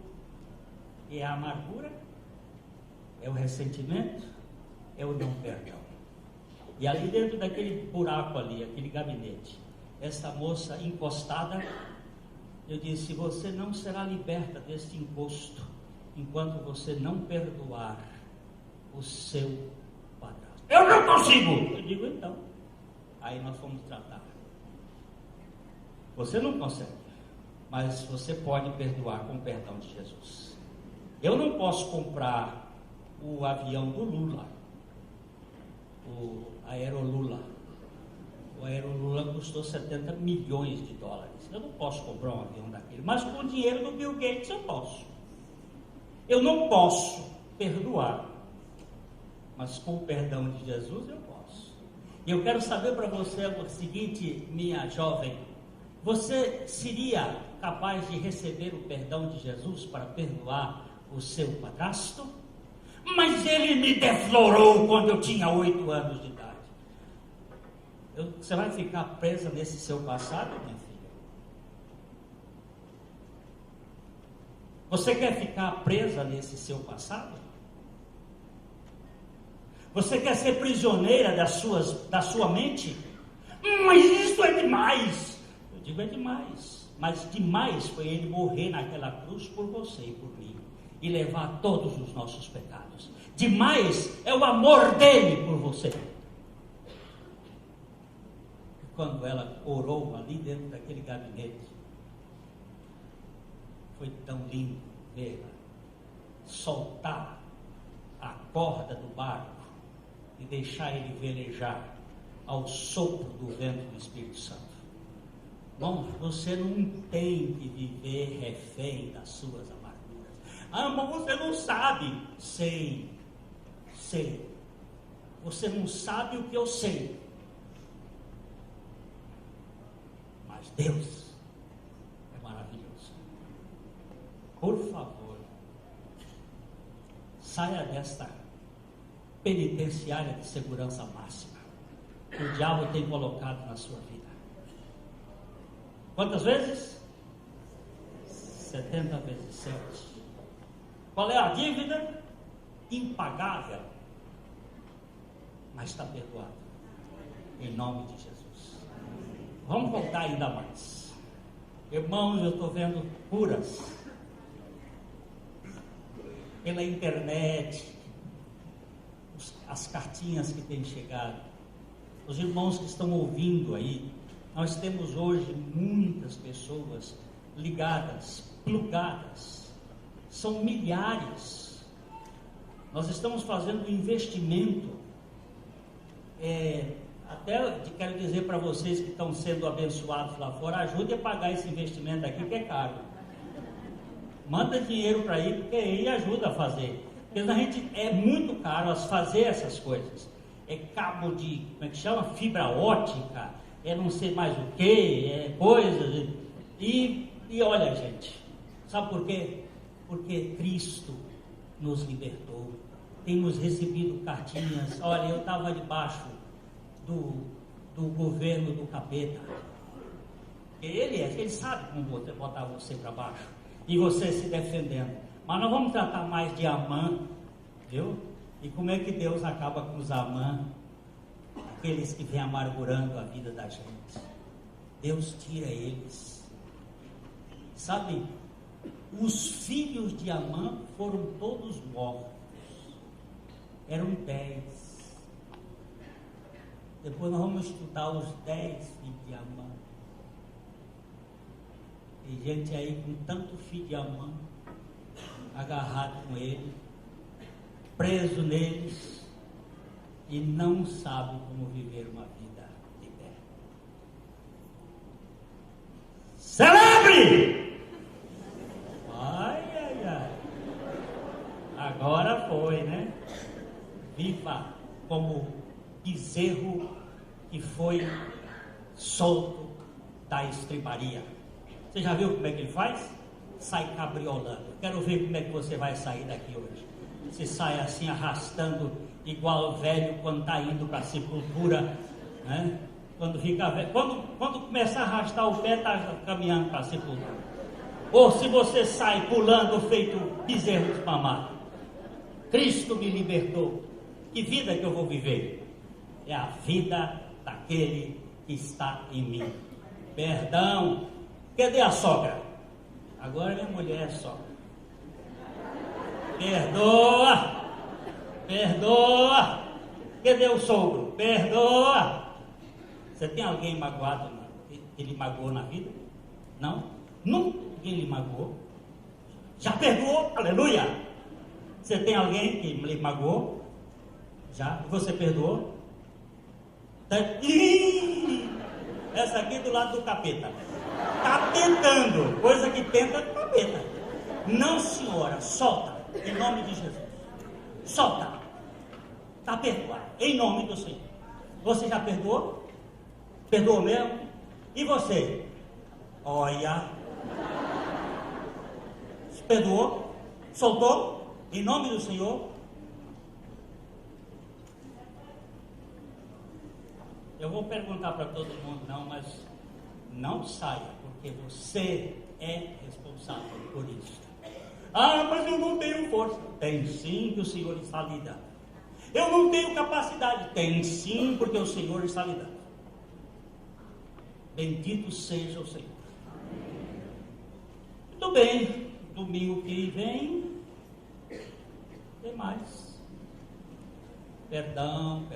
E é a amargura, é o ressentimento, é o não perdão. E ali dentro daquele buraco ali, aquele gabinete, essa moça encostada, eu disse: você não será liberta desse encosto enquanto você não perdoar o seu padrasto. Eu não consigo! Eu digo: então. Aí nós fomos tratar. Você não consegue, mas você pode perdoar com o perdão de Jesus. Eu não posso comprar o avião do Lula, o Aerolula. O Aerolula custou 70 milhões de dólares. Eu não posso comprar um avião daquele, mas com o dinheiro do Bill Gates eu posso. Eu não posso perdoar, mas com o perdão de Jesus eu posso. E eu quero saber para você o seguinte, minha jovem: você seria capaz de receber o perdão de Jesus para perdoar o seu padrasto? Mas ele me deflorou quando eu tinha 8 anos de idade. Você vai ficar presa nesse seu passado, minha filha? Você quer ficar presa nesse seu passado? Você quer ser prisioneira da sua mente? Mas isso é demais. Eu digo: é demais. Mas demais foi ele morrer naquela cruz por você e por mim, e levar todos os nossos pecados. Demais é o amor dele por você. E quando ela orou ali dentro daquele gabinete, foi tão lindo vê-la soltar a corda do barco e deixar ele velejar ao sopro do vento do Espírito Santo. Bom, você não tem que viver refém das suas amarguras. Mas você não sabe. Sei. Você não sabe o que eu sei. Mas Deus é maravilhoso. Por favor, saia desta penitenciária de segurança máxima que o diabo tem colocado na sua vida. Quantas vezes? 70 vezes 7. Qual é a dívida? Impagável. Mas está perdoado. Em nome de Jesus. Vamos voltar ainda mais. Irmãos, eu estou vendo curas pela internet, as cartinhas que têm chegado, os irmãos que estão ouvindo aí. Nós temos hoje muitas pessoas ligadas, plugadas, são milhares. Nós estamos fazendo um investimento Até quero dizer para vocês que estão sendo abençoados lá fora, ajude a pagar esse investimento aqui que é caro. Manda dinheiro para ir, porque aí ajuda a fazer. Porque a gente é muito caro fazer essas coisas. É cabo de, como é que chama? Fibra ótica, é não sei mais o que, é coisas. E olha, gente, sabe por quê? Porque Cristo nos libertou. Temos recebido cartinhas. Olha, eu estava debaixo do governo do capeta. Ele sabe como botar você para baixo. E você se defendendo. Mas nós vamos tratar mais de Amã, viu? E como é que Deus acaba com os Amã? Aqueles que vêm amargurando a vida da gente. Deus tira eles. Sabe, os filhos de Amã foram todos mortos. Eram 10. Depois nós vamos estudar os 10 filhos de Amã. Tem gente aí com tanto filho de Amã, agarrado com ele, preso neles, e não sabe como viver uma vida liberta. Celebre! Ai. Agora foi, né? Viva como bezerro que foi solto da estribaria. Você já viu como é que ele faz? Sai cabriolando. Quero ver como é que você vai sair daqui hoje. Você sai assim arrastando, igual o velho quando está indo para a sepultura, né? Quando fica velho, quando começar a arrastar o pé, está caminhando para a sepultura. Ou se você sai pulando feito bezerro desmamado. Cristo me libertou. Que vida que eu vou viver? É a vida daquele que está em mim. Perdão. Cadê a sogra? Agora minha mulher é sogra. Perdoa. Cadê o sogro? Perdoa. Você tem alguém magoado que ele magoou na vida? Não? Nunca ninguém lhe magoou. Já perdoou? Aleluia! Você tem alguém que lhe magoou? Já? E você perdoou? Essa aqui do lado do capeta. Está tentando, coisa que tenta é capeta. Não, senhora, solta, em nome de Jesus. Solta. Está perdoado, em nome do Senhor. Você já perdoou? Perdoou mesmo? E você? Olha. Perdoou? Soltou? Em nome do Senhor? Eu vou perguntar para todo mundo, não, mas não saia, porque você é responsável por isso. Ah, mas eu não tenho força. Tem sim, que o Senhor está lhe dando. Eu não tenho capacidade. Tem sim, porque o Senhor está lhe dando. Bendito seja o Senhor. Muito bem, domingo que vem tem mais. Perdão.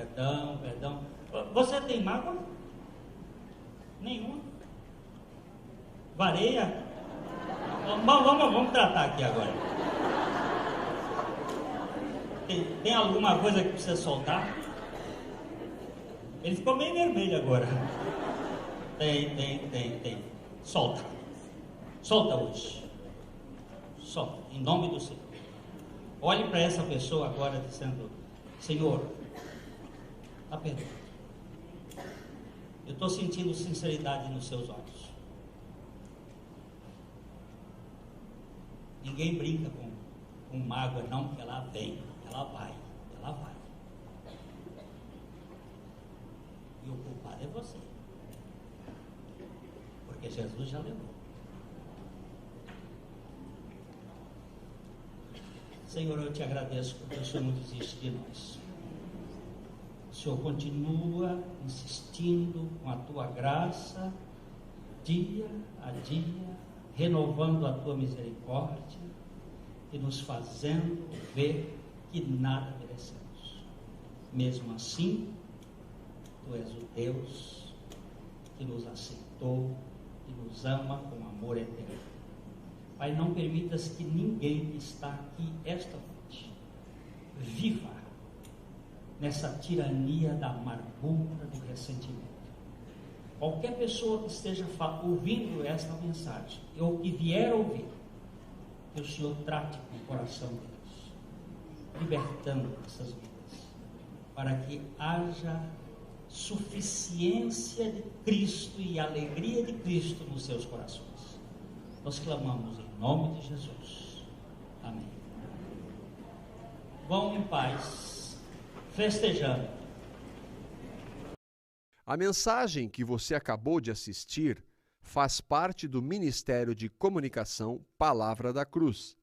Você tem mágoa? Nenhuma? Vareia? Vamos tratar aqui agora. Tem alguma coisa que precisa soltar? Ele ficou meio vermelho agora. Tem. Solta hoje. Solta, em nome do Senhor. Olhe para essa pessoa agora dizendo: Senhor, está perdoado. Eu estou sentindo sinceridade nos seus olhos. Ninguém brinca com mágoa, não, que ela vem, ela vai. E o culpado é você. Porque Jesus já levou. Senhor, eu te agradeço porque o Senhor não desiste de nós. O Senhor continua insistindo com a tua graça, dia a dia, renovando a tua misericórdia e nos fazendo ver que nada merecemos. Mesmo assim, tu és o Deus que nos aceitou e nos ama com amor eterno. Pai, não permitas que ninguém que está aqui esta noite viva nessa tirania da amargura, do ressentimento. Qualquer pessoa que esteja ouvindo esta mensagem, ou que vier a ouvir, que o Senhor trate com o coração deles, libertando essas vidas, para que haja suficiência de Cristo e alegria de Cristo nos seus corações. Nós clamamos em nome de Jesus. Amém. Vão em paz, festejando.
A mensagem que você acabou de assistir faz parte do Ministério de Comunicação Palavra da Cruz.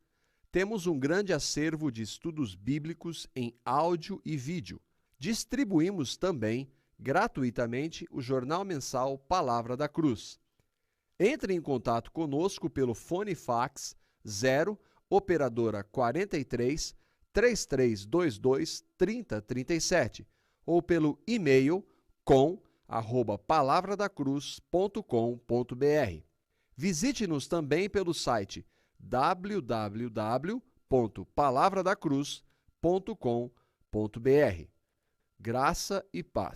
Temos um grande acervo de estudos bíblicos em áudio e vídeo. Distribuímos também, gratuitamente, o jornal mensal Palavra da Cruz. Entre em contato conosco pelo fone fax 0 operadora 43 3322 3037 ou pelo e-mail com@palavradacruz.com.br. Visite-nos também pelo site www.palavradacruz.com.br. Graça e paz.